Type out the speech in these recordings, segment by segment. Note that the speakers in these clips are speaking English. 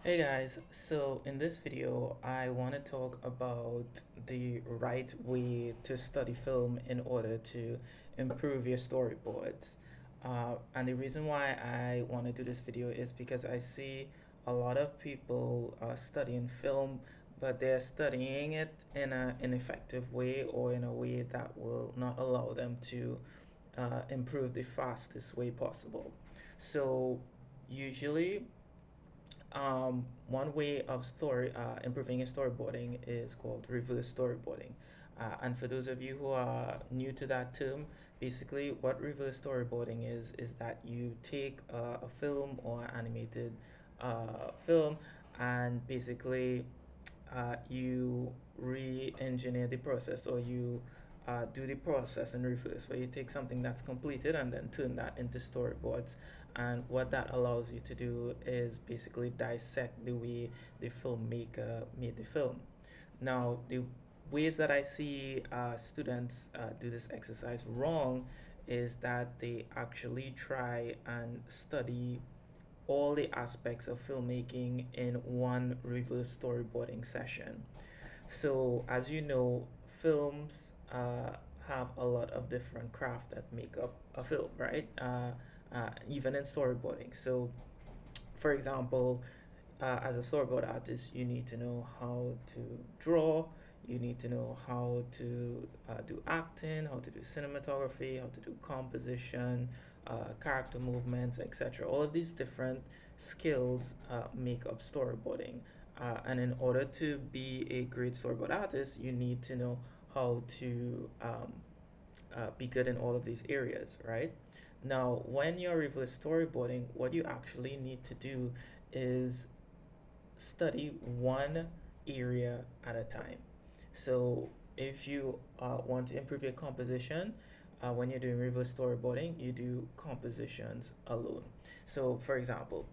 Hey guys, so in this video, I want to talk about the right way to study film in order to improve your storyboards. And the reason why I want to do this video is because I see a lot of people studying film, but they're studying it in an ineffective way or in a way that will not allow them to improve the fastest way possible. So, usually one way of improving your storyboarding is called reverse storyboarding. And for those of you who are new to that term, basically what reverse storyboarding is that you take a film or animated film and basically you re-engineer the process or you do the process in reverse where you take something that's completed and then turn that into storyboards, and what that allows you to do is basically dissect the way the filmmaker made the film. Now, the ways that I see students do this exercise wrong is that they actually try and study all the aspects of filmmaking in one reverse storyboarding session. So, as you know, films have a lot of different craft that make up a film, right? Even in storyboarding. So, for example, as a storyboard artist, you need to know how to draw, you need to know how to do acting, how to do cinematography, how to do composition, character movements, etc. All of these different skills make up storyboarding. And in order to be a great storyboard artist, you need to know how to be good in all of these areas, right? Now, when you're reverse storyboarding, what you actually need to do is study one area at a time. So if you want to improve your composition, when you're doing reverse storyboarding, you do compositions alone. So for example,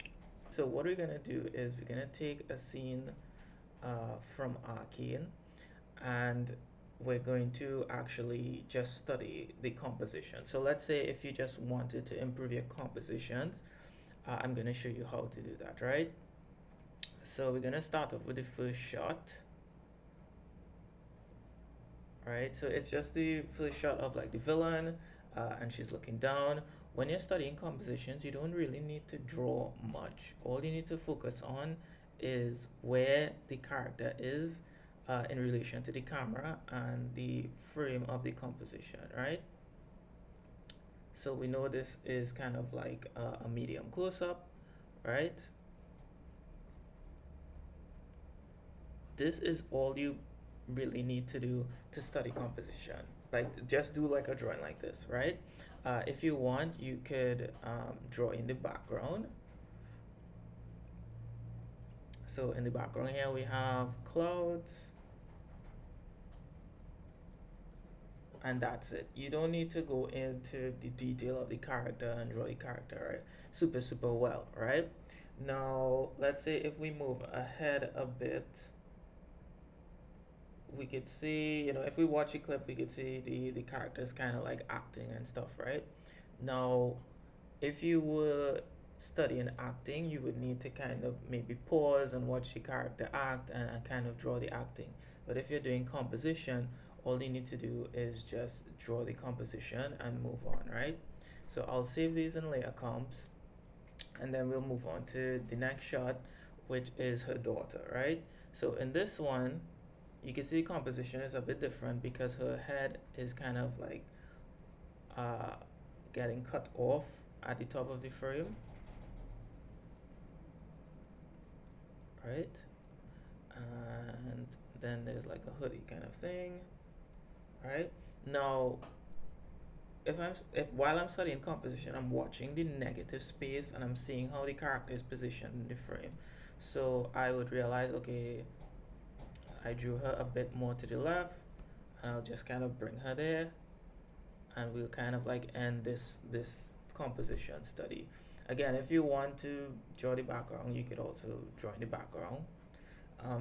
so what we're gonna do is we're gonna take a scene from Arcane, and we're going to actually just study the composition. So let's say if you just wanted to improve your compositions, I'm gonna show you how to do that, right? So we're gonna start off with the first shot, right? So it's just the first shot of like the villain, and she's looking down. When you're studying compositions, you don't really need to draw much. All you need to focus on is where the character is in relation to the camera and the frame of the composition, right? So we know this is kind of like a medium close up, right? This is all you really need to do to study composition. Like just do like a drawing like this, right? If you want, you could draw in the background. So in the background here we have clouds, and that's it. You don't need to go into the detail of the character and draw the character, right? Super well, right? Now let's say if we move ahead a bit, we could see, if we watch a clip, we could see the characters kind of like acting and stuff, right? Now, if you were studying acting, you would need to kind of maybe pause and watch the character act and kind of draw the acting. But if you're doing composition, all you need to do is just draw the composition and move on, right? So I'll save these in layer comps, and then we'll move on to the next shot, which is her daughter, right? So in this one, you can see composition is a bit different because her head is kind of like uh, getting cut off at the top of the frame, right? And then there's like a hoodie kind of thing, right? Now, if while I'm studying composition, I'm watching the negative space and I'm seeing how the character is positioned in the frame. So I would realize, okay, I drew her a bit more to the left, and I'll just kind of bring her there, and we'll kind of like end this composition study. Again, if you want to draw the background, you could also draw in the background.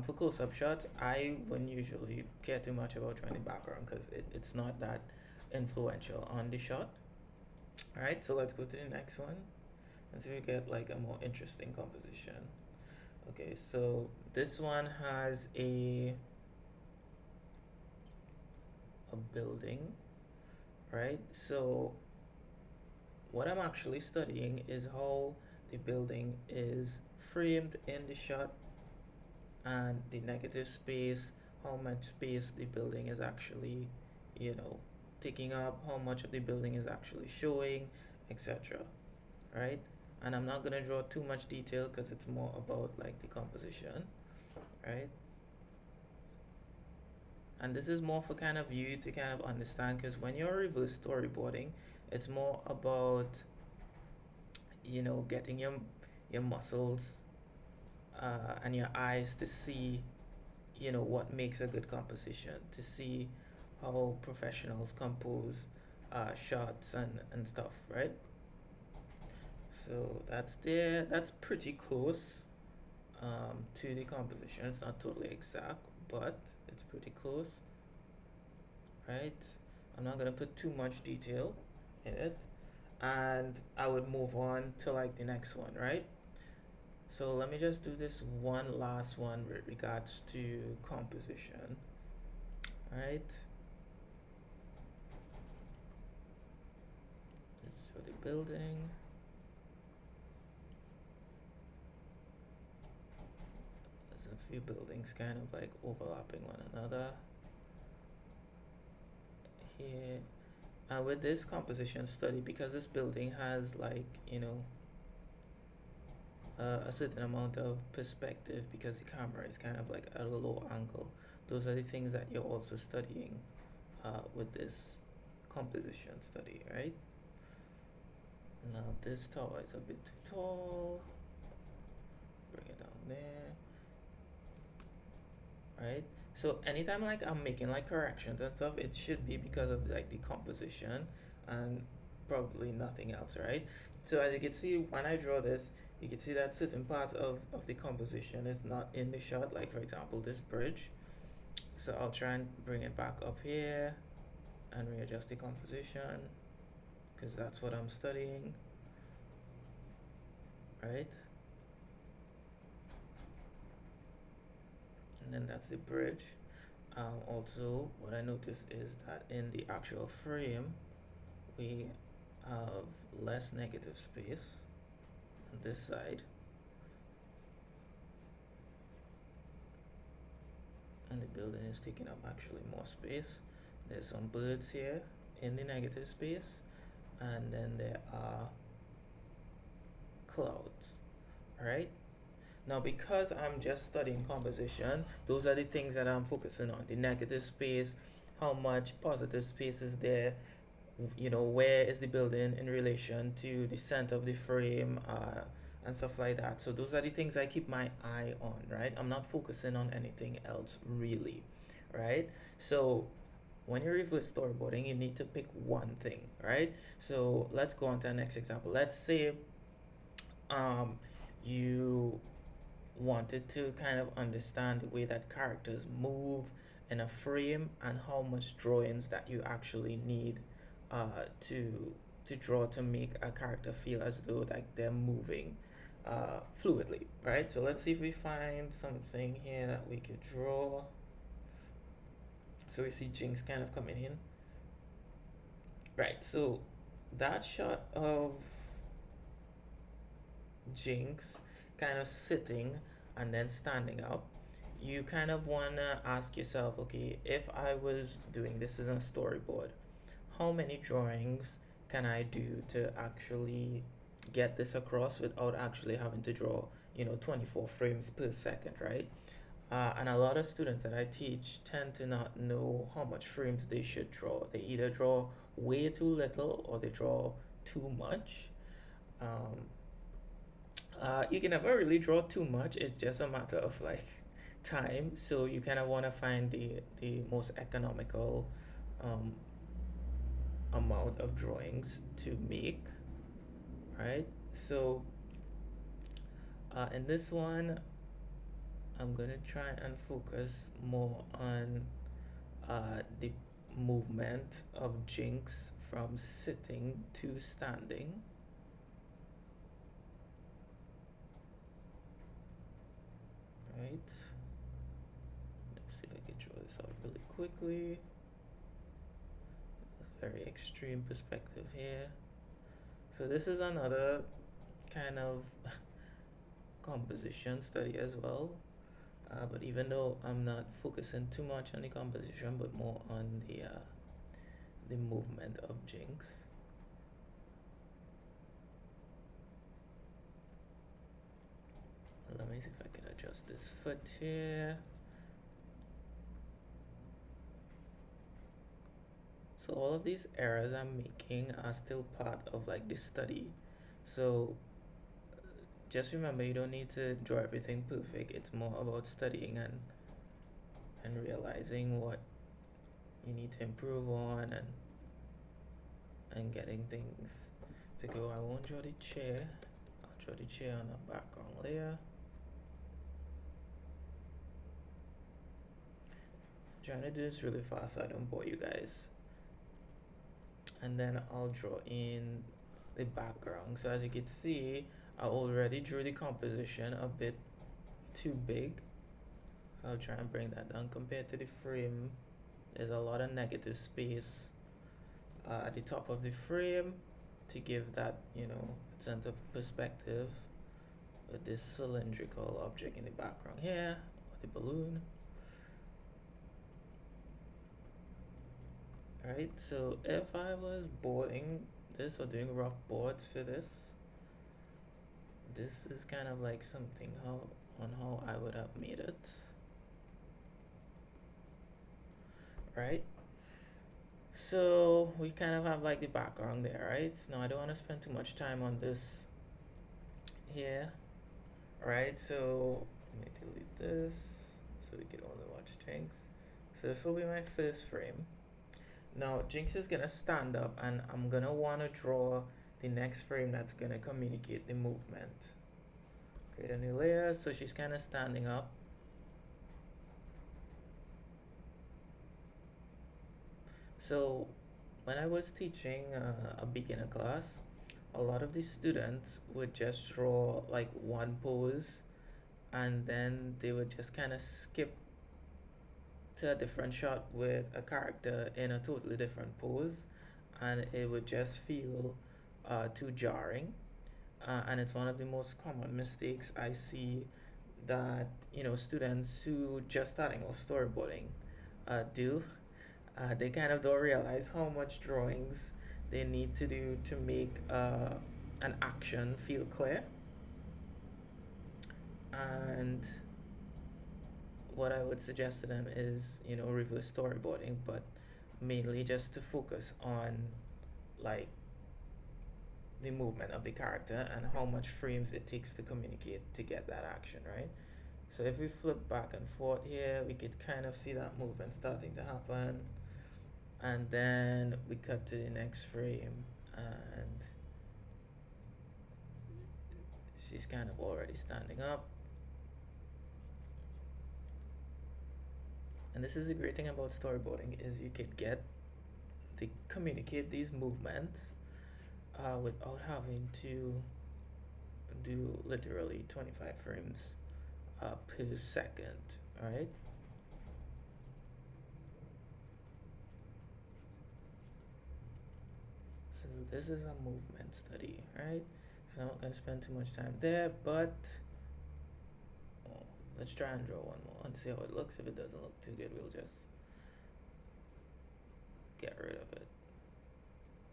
For close-up shots, I wouldn't usually care too much about drawing the background because it's not that influential on the shot. Alright, so let's go to the next one. Let's see if we get like a more interesting composition. Okay, so this one has a building, right? So what I'm actually studying is how the building is framed in the shot and the negative space, how much space the building is actually, you know, taking up, how much of the building is actually showing, etc. Right? And I'm not gonna draw too much detail because it's more about like the composition, right? And this is more for kind of you to kind of understand because when you're reverse storyboarding, it's more about getting your muscles and your eyes to see what makes a good composition, to see how professionals compose shots and stuff, right? So that's pretty close to the composition. It's not totally exact, but it's pretty close, right? I'm not gonna put too much detail in it, and I would move on to like the next one, right? So let me just do this one last one with regards to composition, right? So the building, there's a few buildings kind of like overlapping one another here. And with this composition study, because this building has like, a certain amount of perspective because the camera is kind of like at a low angle, those are the things that you're also studying with this composition study, right? Now this tower is a bit too tall. Bring it down there, right? So anytime like I'm making like corrections and stuff, it should be because of like the composition and probably nothing else, right? So as you can see, when I draw this, you can see that certain parts of the composition is not in the shot, like for example this bridge. So I'll try and bring it back up here and readjust the composition because that's what I'm studying, right? And then that's the bridge. Also, what I noticed is that in the actual frame, we have less negative space on this side, and the building is taking up actually more space. There's some birds here in the negative space, and then there are clouds, right? Now, because I'm just studying composition, those are the things that I'm focusing on: the negative space, how much positive space is there, where is the building in relation to the center of the frame, and stuff like that. So those are the things I keep my eye on, right? I'm not focusing on anything else really, right? So when you're reverse storyboarding, you need to pick one thing, right? So let's go on to the next example. Let's say um, you wanted to kind of understand the way that characters move in a frame and how much drawings that you actually need to draw to make a character feel as though like they're moving fluidly, right? So let's see if we find something here that we could draw. So we see Jinx kind of coming in, right? So that shot of Jinx kind of sitting and then standing up, you kind of want to ask yourself, okay, if I was doing this as a storyboard, how many drawings can I do to actually get this across without actually having to draw, 24 frames per second, right? And a lot of students that I teach tend to not know how much frames they should draw. They either draw way too little or they draw too much. Um, you can never really draw too much. It's just a matter of like time. So you kind of want to find the most economical um, amount of drawings to make, right? So in this one, I'm gonna try and focus more on the movement of Jinx from sitting to standing. Let's see if I can draw this out really quickly. Very extreme perspective here. So this is another kind of composition study as well. But even though I'm not focusing too much on the composition, but more on the movement of Jinx. Let me see if I can adjust this foot here. So all of these errors I'm making are still part of like the study. So just remember, you don't need to draw everything perfect. It's more about studying and realizing what you need to improve on and getting things to go. I won't draw the chair. I'll draw the chair on a background layer. I'm trying to do this really fast so I don't bore you guys. And then I'll draw in the background. So as you can see, I already drew the composition a bit too big. So I'll try and bring that down. Compared to the frame, there's a lot of negative space at the top of the frame to give that, sense of perspective with this cylindrical object in the background here, or the balloon. Alright, so if I was boarding this or doing rough boards for this is kind of like something how I would have made it. Right? So we kind of have like the background there, right? Now I don't want to spend too much time on this here. Right, so let me delete this so we can only watch Jinx. So this will be my first frame. Now Jinx is gonna stand up and I'm gonna wanna draw the next frame that's gonna communicate the movement. Create a new layer, so she's kinda standing up. So when I was teaching a beginner class, a lot of the students would just draw like one pose and then they would just kind of skip to a different shot with a character in a totally different pose, and it would just feel too jarring. And it's one of the most common mistakes I see that students who just starting off storyboarding do. They kind of don't realize how much drawings they need to do to make an action feel clear. And what I would suggest to them is, reverse storyboarding, but mainly just to focus on like the movement of the character and how much frames it takes to communicate to get that action, right? So if we flip back and forth here, we could kind of see that movement starting to happen. And then we cut to the next frame and she's kind of already standing up. And this is a great thing about storyboarding is you could get to communicate these movements without having to do literally 25 frames per second, right? So this is a movement study, right? So I'm not gonna spend too much time there, but let's try and draw one more and see how it looks. If it doesn't look too good, we'll just get rid of it.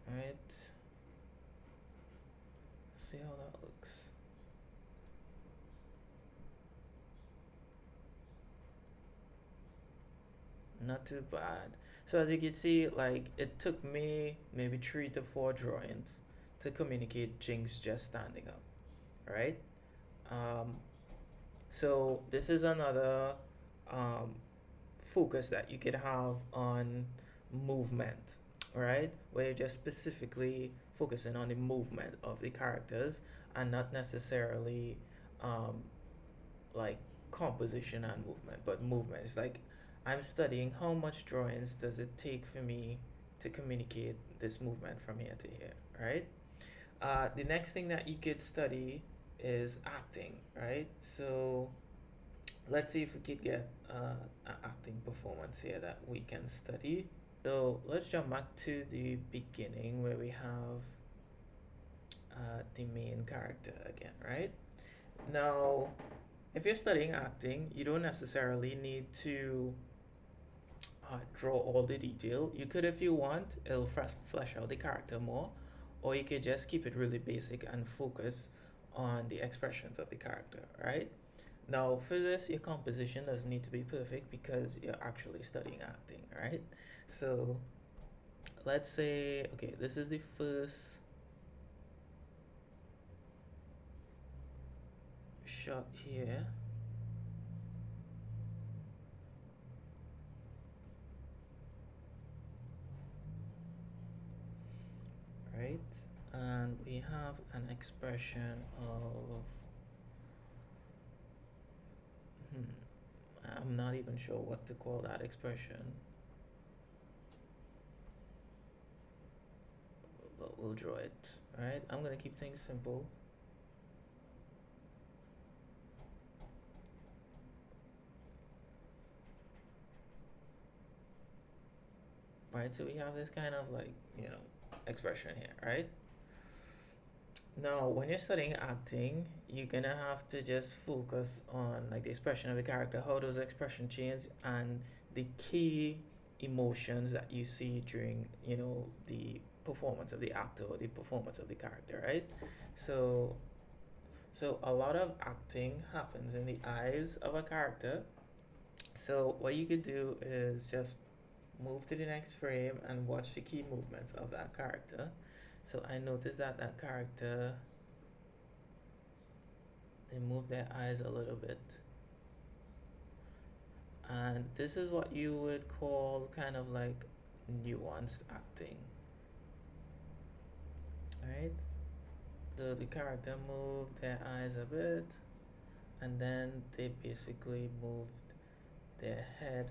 Alright. See how that looks. Not too bad. So as you can see, like it took me maybe 3 to 4 drawings to communicate Jinx just standing up, right? So this is another focus that you could have on movement, right? Where you're just specifically focusing on the movement of the characters and not necessarily like composition and movement, but movement. It's like I'm studying how much drawings does it take for me to communicate this movement from here to here, right? The next thing that you could study is acting, right? So Let's see if we could get an acting performance here that we can study. So let's jump back to the beginning where we have the main character again, right? Now, if you're studying acting, you don't necessarily need to draw all the detail. You could, if you want, it'll flesh out the character more, or you could just keep it really basic and focus on the expressions of the character, right? Now, for this, your composition doesn't need to be perfect because you're actually studying acting, right? So, let's say, okay, this is the first shot here, right? And we have an expression of, I'm not even sure what to call that expression, but we'll draw it, right? I'm gonna keep things simple. Right, so we have this kind of like, expression here, right? Now, when you're studying acting, you're gonna have to just focus on like the expression of the character, how those expression change, and the key emotions that you see during, the performance of the actor or the performance of the character, right? So, so a lot of acting happens in the eyes of a character. So what you could do is just move to the next frame and watch the key movements of that character. So I noticed that that character, they move their eyes a little bit. And this is what you would call kind of like nuanced acting, right? So the character moved their eyes a bit, and then they basically moved their head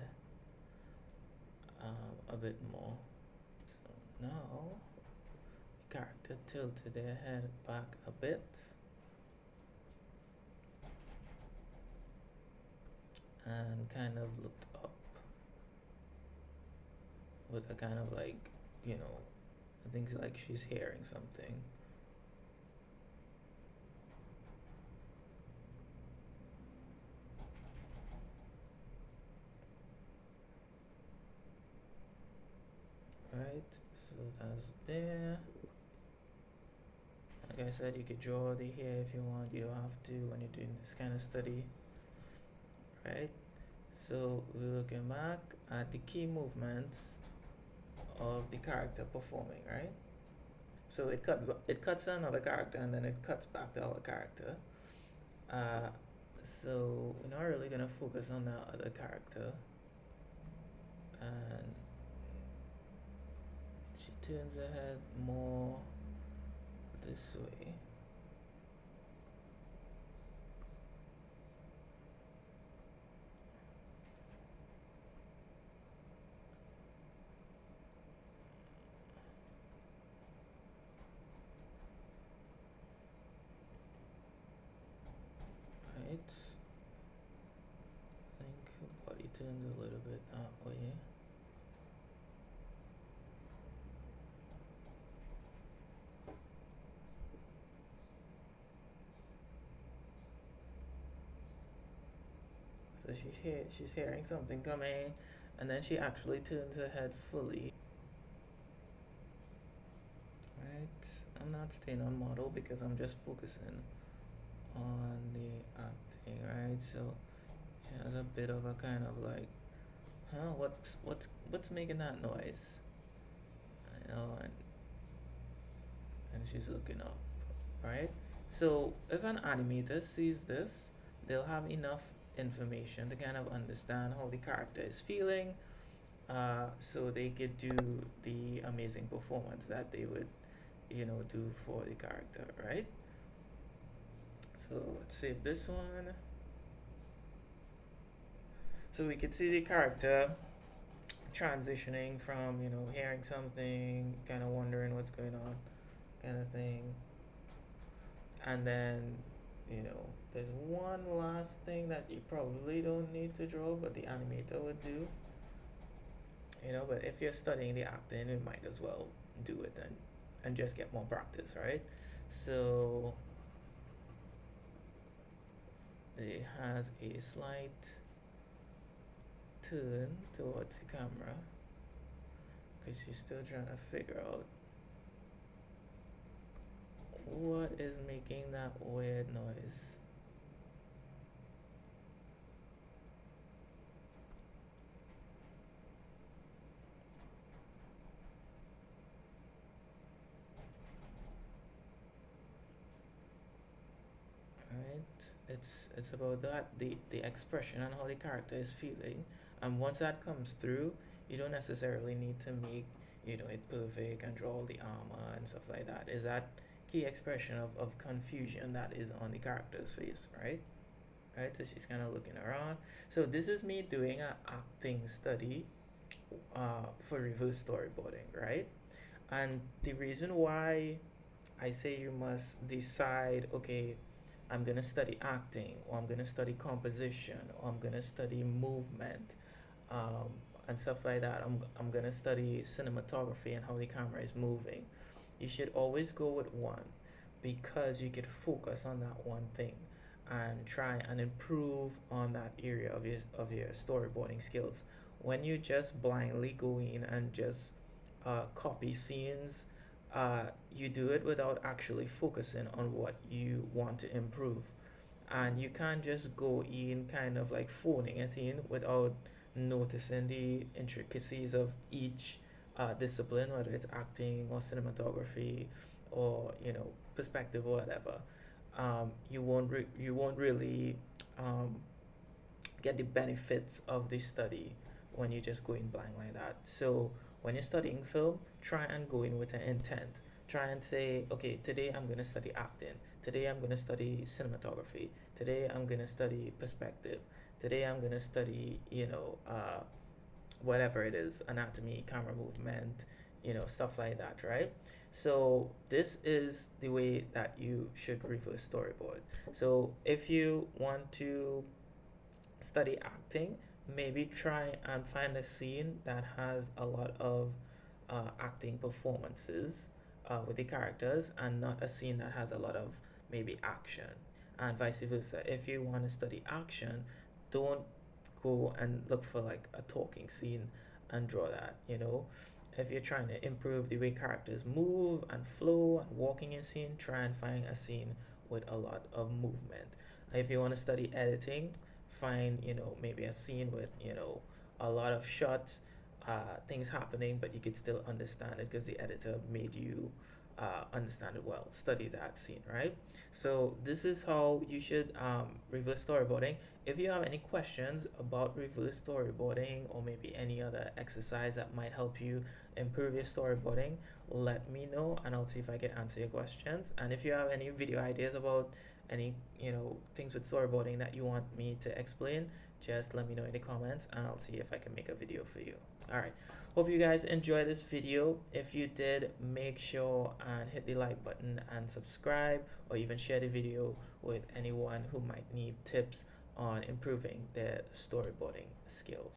a bit more. So now the character tilted their head back a bit, and kind of looked up with a kind of like, I think like she's hearing something. Right, so that's there. Like I said, you could draw the hair if you want. You don't have to when you're doing this kind of study, right? So we're looking back at the key movements of the character performing, right? So it cuts to another character and then it cuts back to our character. Uh, so we're not really gonna focus on the other character, and she turns her head more this way. Right? I think her body turns a little bit that way. So she's hearing something coming, and then she actually turns her head fully. Right? I'm not staying on model because I'm just focusing on the acting, right? So she has a bit of a kind of like, huh? What's making that noise? I know, and she's looking up, right? So if an animator sees this, they'll have enough information to kind of understand how the character is feeling, so they could do the amazing performance that they would, do for the character, right? So let's save this one. So we could see the character transitioning from, hearing something, kind of wondering what's going on, kind of thing, and then, you know, There's one last thing that you probably don't need to draw, but the animator would do. But if you're studying the acting, you might as well do it and just get more practice, right? So it has a slight turn towards the camera because she's still trying to figure out what is making that weird noise. Right? It's about that, the expression and how the character is feeling. And once that comes through, you don't necessarily need to make, it perfect and draw all the armor and stuff like that. Is that key expression of confusion that is on the character's face, right? Right? So she's kind of looking around. So this is me doing an acting study for reverse storyboarding, right? And the reason why I say you must decide, okay, I'm going to study acting, or I'm going to study composition, or I'm going to study movement, um, and stuff like that. I'm going to study cinematography and how the camera is moving. You should always go with one because you could focus on that one thing and try and improve on that area of your storyboarding skills. When you just blindly go in and just copy scenes, you do it without actually focusing on what you want to improve. And you can't just go in kind of like phoning it in without noticing the intricacies of each discipline, whether it's acting or cinematography or perspective or whatever. You won't really um, get the benefits of the study when you just go in blind like that. So when you're studying film, try and go in with an intent. Try and say, okay, today I'm going to study acting. Today I'm going to study cinematography. Today I'm going to study perspective. Today I'm going to study, whatever it is, anatomy, camera movement, stuff like that, right? So this is the way that you should reverse storyboard. So if you want to study acting, maybe try and find a scene that has a lot of acting performances with the characters and not a scene that has a lot of maybe action, and vice versa. If you want to study action, don't go and look for like a talking scene and draw that, if you're trying to improve the way characters move and flow and walking in scene, try and find a scene with a lot of movement. If you want to study editing, find maybe a scene with a lot of shots, things happening, but you could still understand it because the editor made you understand it well. Study that scene, right? So this is how you should reverse storyboarding. If you have any questions about reverse storyboarding or maybe any other exercise that might help you improve your storyboarding, let me know and I'll see if I can answer your questions. And if you have any video ideas about any things with storyboarding that you want me to explain, just let me know in the comments and I'll see if I can make a video for you. All right, hope you guys enjoy this video. If you did, make sure and hit the like button and subscribe, or even share the video with anyone who might need tips on improving their storyboarding skills.